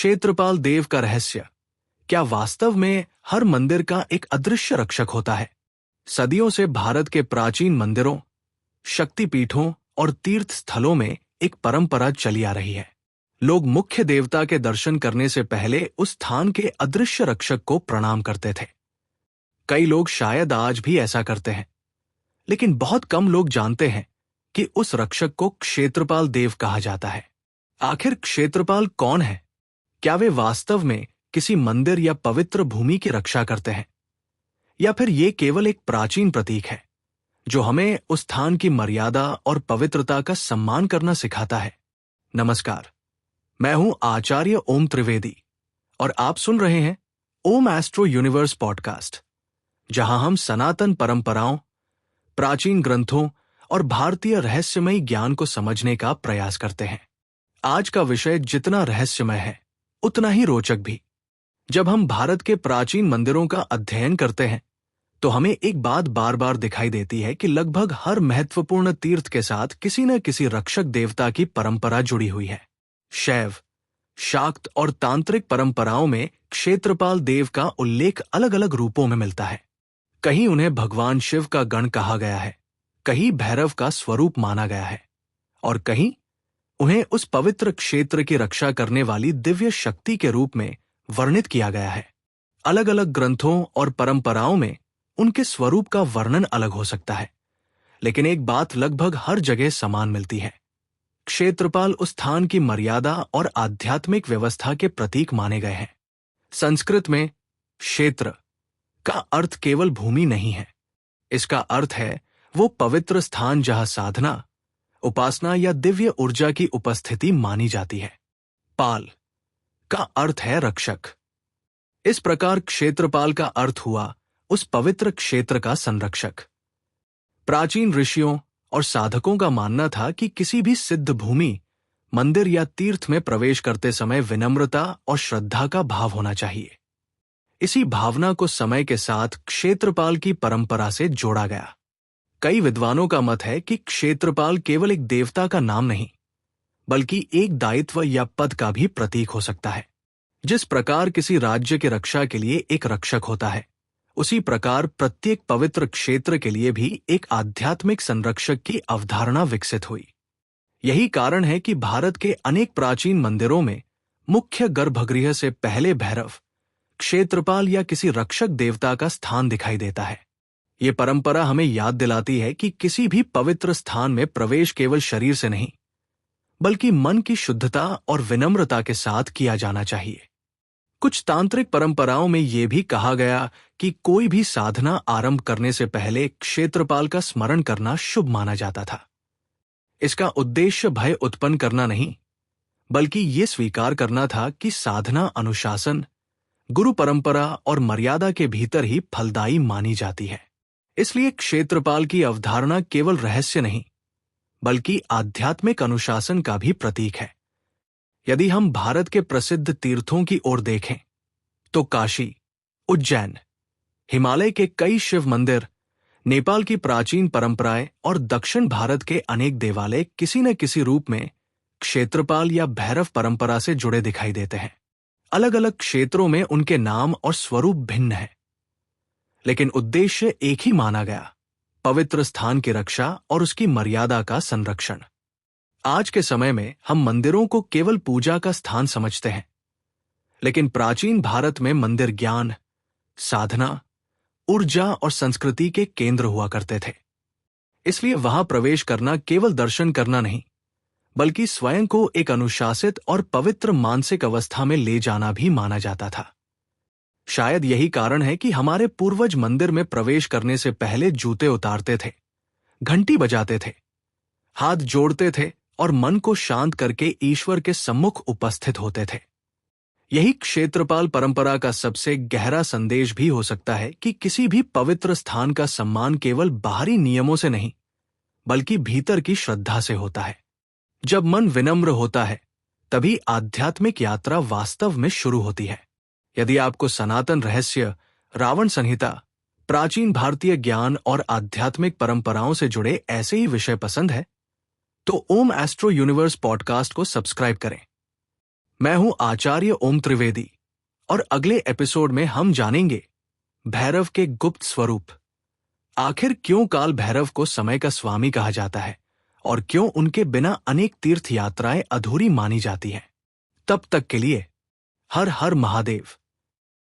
क्षेत्रपाल देव का रहस्य। क्या वास्तव में हर मंदिर का एक अदृश्य रक्षक होता है? सदियों से भारत के प्राचीन मंदिरों, शक्तिपीठों और तीर्थ स्थलों में एक परंपरा चली आ रही है। लोग मुख्य देवता के दर्शन करने से पहले उस स्थान के अदृश्य रक्षक को प्रणाम करते थे। कई लोग शायद आज भी ऐसा करते हैं, लेकिन बहुत कम लोग जानते हैं कि उस रक्षक को क्षेत्रपाल देव कहा जाता है। आखिर क्षेत्रपाल कौन है? क्या वे वास्तव में किसी मंदिर या पवित्र भूमि की रक्षा करते हैं, या फिर ये केवल एक प्राचीन प्रतीक है जो हमें उस स्थान की मर्यादा और पवित्रता का सम्मान करना सिखाता है? नमस्कार, मैं हूं आचार्य ओम त्रिवेदी और आप सुन रहे हैं ओम एस्ट्रो यूनिवर्स पॉडकास्ट, जहां हम सनातन परंपराओं, प्राचीन ग्रंथों और भारतीय रहस्यमयी ज्ञान को समझने का प्रयास करते हैं। आज का विषय जितना रहस्यमय है, उतना ही रोचक भी। जब हम भारत के प्राचीन मंदिरों का अध्ययन करते हैं, तो हमें एक बात बार बार दिखाई देती है कि लगभग हर महत्वपूर्ण तीर्थ के साथ किसी न किसी रक्षक देवता की परंपरा जुड़ी हुई है। शैव, शाक्त और तांत्रिक परंपराओं में क्षेत्रपाल देव का उल्लेख अलग अलग रूपों में मिलता है। कहीं उन्हें भगवान शिव का गण कहा गया है, कहीं भैरव का स्वरूप माना गया है, और कहीं उन्हें उस पवित्र क्षेत्र की रक्षा करने वाली दिव्य शक्ति के रूप में वर्णित किया गया है। अलग अलग ग्रंथों और परंपराओं में उनके स्वरूप का वर्णन अलग हो सकता है, लेकिन एक बात लगभग हर जगह समान मिलती है। क्षेत्रपाल उस स्थान की मर्यादा और आध्यात्मिक व्यवस्था के प्रतीक माने गए हैं। संस्कृत में क्षेत्र का अर्थ केवल भूमि नहीं है। इसका अर्थ है वो पवित्र स्थान जहां साधना, उपासना या दिव्य ऊर्जा की उपस्थिति मानी जाती है। पाल का अर्थ है रक्षक। इस प्रकार क्षेत्रपाल का अर्थ हुआ उस पवित्र क्षेत्र का संरक्षक। प्राचीन ऋषियों और साधकों का मानना था कि किसी भी सिद्ध भूमि, मंदिर या तीर्थ में प्रवेश करते समय विनम्रता और श्रद्धा का भाव होना चाहिए। इसी भावना को समय के साथ क्षेत्रपाल की परंपरा से जोड़ा गया। कई विद्वानों का मत है कि क्षेत्रपाल केवल एक देवता का नाम नहीं, बल्कि एक दायित्व या पद का भी प्रतीक हो सकता है। जिस प्रकार किसी राज्य की रक्षा के लिए एक रक्षक होता है, उसी प्रकार प्रत्येक पवित्र क्षेत्र के लिए भी एक आध्यात्मिक संरक्षक की अवधारणा विकसित हुई। यही कारण है कि भारत के अनेक प्राचीन मंदिरों में मुख्य गर्भगृह से पहले भैरव, क्षेत्रपाल या किसी रक्षक देवता का स्थान दिखाई देता है। ये परंपरा हमें याद दिलाती है कि किसी भी पवित्र स्थान में प्रवेश केवल शरीर से नहीं, बल्कि मन की शुद्धता और विनम्रता के साथ किया जाना चाहिए। कुछ तांत्रिक परंपराओं में यह भी कहा गया कि कोई भी साधना आरंभ करने से पहले क्षेत्रपाल का स्मरण करना शुभ माना जाता था। इसका उद्देश्य भय उत्पन्न करना नहीं, बल्कि ये स्वीकार करना था कि साधना अनुशासन, गुरु परंपरा और मर्यादा के भीतर ही फलदायी मानी जाती है। इसलिए क्षेत्रपाल की अवधारणा केवल रहस्य नहीं, बल्कि आध्यात्मिक अनुशासन का भी प्रतीक है। यदि हम भारत के प्रसिद्ध तीर्थों की ओर देखें, तो काशी, उज्जैन, हिमालय के कई शिव मंदिर, नेपाल की प्राचीन परंपराएं और दक्षिण भारत के अनेक देवालय किसी न किसी रूप में क्षेत्रपाल या भैरव परंपरा से जुड़े दिखाई देते हैं। अलग अलग क्षेत्रों में उनके नाम और स्वरूप भिन्न है, लेकिन उद्देश्य एक ही माना गया: पवित्र स्थान की रक्षा और उसकी मर्यादा का संरक्षण। आज के समय में हम मंदिरों को केवल पूजा का स्थान समझते हैं, लेकिन प्राचीन भारत में मंदिर ज्ञान, साधना, ऊर्जा और संस्कृति के केंद्र हुआ करते थे। इसलिए वहां प्रवेश करना केवल दर्शन करना नहीं, बल्कि स्वयं को एक अनुशासित और पवित्र मानसिक अवस्था में ले जाना भी माना जाता था। शायद यही कारण है कि हमारे पूर्वज मंदिर में प्रवेश करने से पहले जूते उतारते थे, घंटी बजाते थे, हाथ जोड़ते थे और मन को शांत करके ईश्वर के सम्मुख उपस्थित होते थे। यही क्षेत्रपाल परंपरा का सबसे गहरा संदेश भी हो सकता है कि किसी भी पवित्र स्थान का सम्मान केवल बाहरी नियमों से नहीं, बल्कि भीतर की श्रद्धा से होता है। जब मन विनम्र होता है, तभी आध्यात्मिक यात्रा वास्तव में शुरू होती है। यदि आपको सनातन रहस्य, रावण संहिता, प्राचीन भारतीय ज्ञान और आध्यात्मिक परंपराओं से जुड़े ऐसे ही विषय पसंद है, तो ओम एस्ट्रो यूनिवर्स पॉडकास्ट को सब्सक्राइब करें। मैं हूं आचार्य ओम त्रिवेदी और अगले एपिसोड में हम जानेंगे भैरव के गुप्त स्वरूप। आखिर क्यों काल भैरव को समय का स्वामी कहा जाता है और क्यों उनके बिना अनेक तीर्थ यात्राएं अधूरी मानी जाती हैं। तब तक के लिए हर हर महादेव।